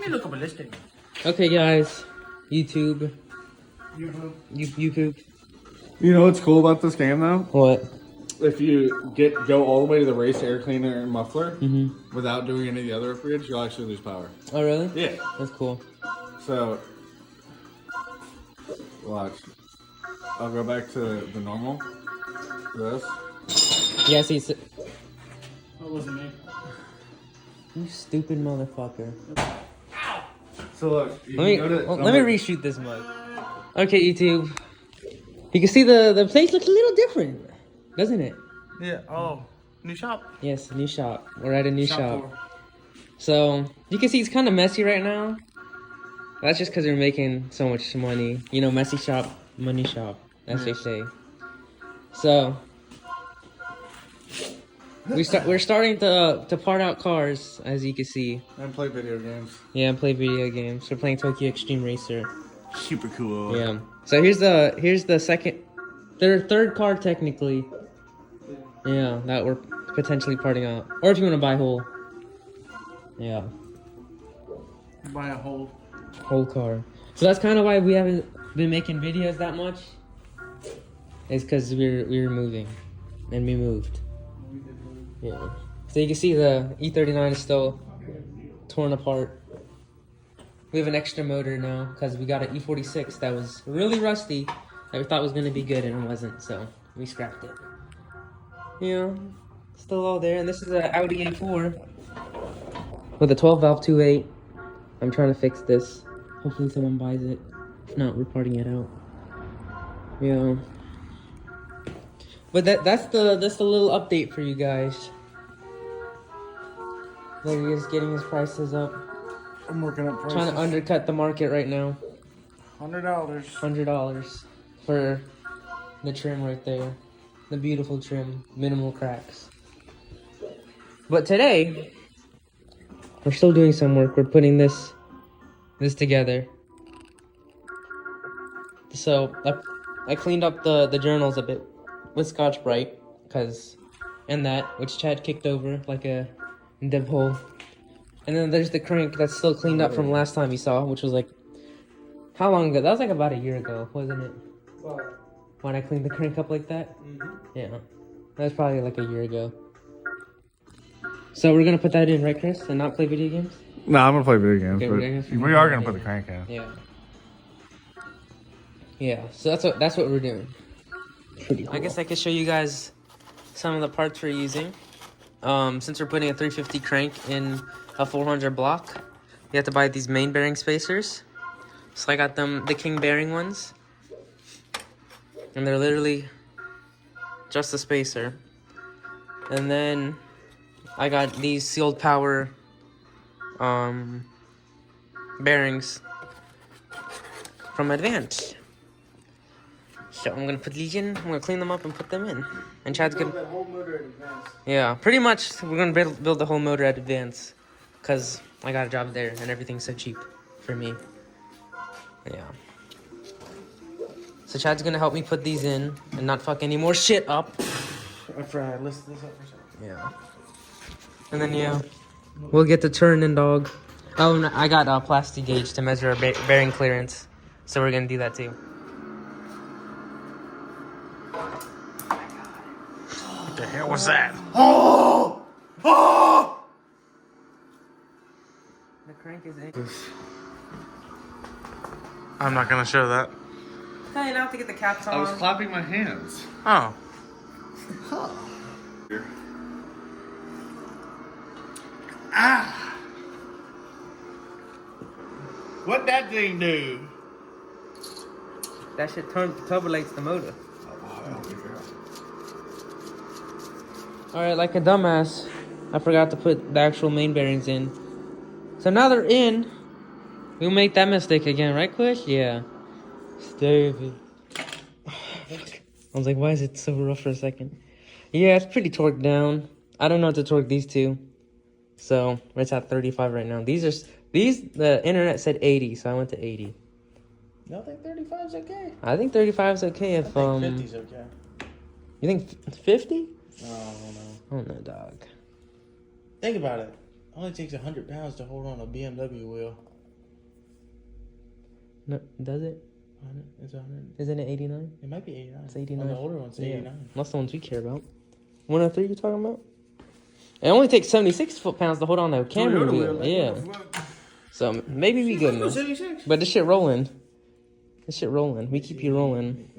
me look up a listing. Okay, guys. YouTube. YouTube. You know what's cool about this game though? What? If you go all the way to the race air cleaner and muffler without doing any of the other upgrades, you'll actually lose power. Oh, really? Yeah. That's cool. So, watch. I'll go back to the normal. This. Yeah, see. That wasn't me. You stupid motherfucker. So look. Let me reshoot this mug. Okay, YouTube. You can see the place looks a little different, doesn't it? Yeah. Oh, new shop. Yes, new shop. We're at a new shop. Tour. So you can see it's kind of messy right now. That's just because we're making so much money. You know, messy shop, money shop, as they say. So we're starting to part out cars, as you can see. And play video games. Yeah, and play video games. We're playing Tokyo Extreme Racer. Super cool. Yeah. So here's the third car technically. Yeah, that we're potentially parting out. Or if you want to buy whole. Yeah. Buy a whole car. So that's kind of why we haven't been making videos that much. It's because we're moving, and we moved. Yeah. So you can see the E39 is still torn apart. We have an extra motor now because we got an E46 that was really rusty that we thought was gonna be good and it wasn't. So we scrapped it. Yeah, still all there. And this is an Audi A4 with a 12-valve 2.8. I'm trying to fix this. Hopefully someone buys it. If not, we're parting it out. Yeah. But that's the little update for you guys. There he is getting his prices up. I'm working up prices. Trying to undercut the market right now. $100. $100 for the trim right there. The beautiful trim, minimal cracks. But today, we're still doing some work. We're putting this together. So I cleaned up the journals a bit with Scotch-Brite, which Chad kicked over like a div hole. And then there's the crank that's still cleaned up from last time you saw, which was like, how long ago? That was like about a year ago, wasn't it? What? When I cleaned the crank up like that? Yeah. That was probably like a year ago. So we're gonna put that in, right, Chris? And not play video games? No, I'm gonna play video games, Okay, but we are gonna put the crank in. Yeah. Yeah, so that's what we're doing. Pretty cool. I guess I could show you guys some of the parts we're using. Since we're putting a 350 crank in a 400 block, we have to buy these main bearing spacers. So I got the King bearing ones. And they're literally just a spacer. And then I got these sealed power bearings from Advance. So I'm gonna put these in, I'm gonna clean them up and put them in. And Chad's gonna Build that whole motor at Advance. Yeah, pretty much we're gonna build the whole motor at Advance. Cause I got a job there and everything's so cheap for me. Yeah. So Chad's gonna help me put these in and not fuck any more shit up. After I list this up for a second. Yeah. And then yeah, we'll get to turning, dog. Oh, and I got a plastic gauge to measure our bearing clearance. So we're gonna do that too. What the hell was that? Oh! Oh! The crank is in. I'm not gonna show that. Tell you not to get the caps on. I was clapping my hands. Oh. Huh. Ah! What'd that thing do? That shit turbulates the motor. Alright, like a dumbass, I forgot to put the actual main bearings in. So now they're in. We'll make that mistake again, right, Quish? Yeah. Stupid. I was like, why is it so rough for a second? Yeah, it's pretty torqued down. I don't know how to torque these two. So, it's at 35 right now. The internet said 80, so I went to 80. You think 35's okay? I think 35 is okay if, I think 50's okay. You think 50? No, I don't know. Oh, no, dog. Think about it. It only takes 100 pounds to hold on a BMW wheel. No, does it? 100. It's 100. Isn't it 89? It might be 89. It's 89. Oh, the older one's 89. That's the ones we care about. 103 you're talking about? It only takes 76 foot-pounds to hold on the camera Toyota wheel. wheel, Yeah. what the fuck? So maybe we good now. 76. But this shit rolling. This shit rolling. We keep you rolling.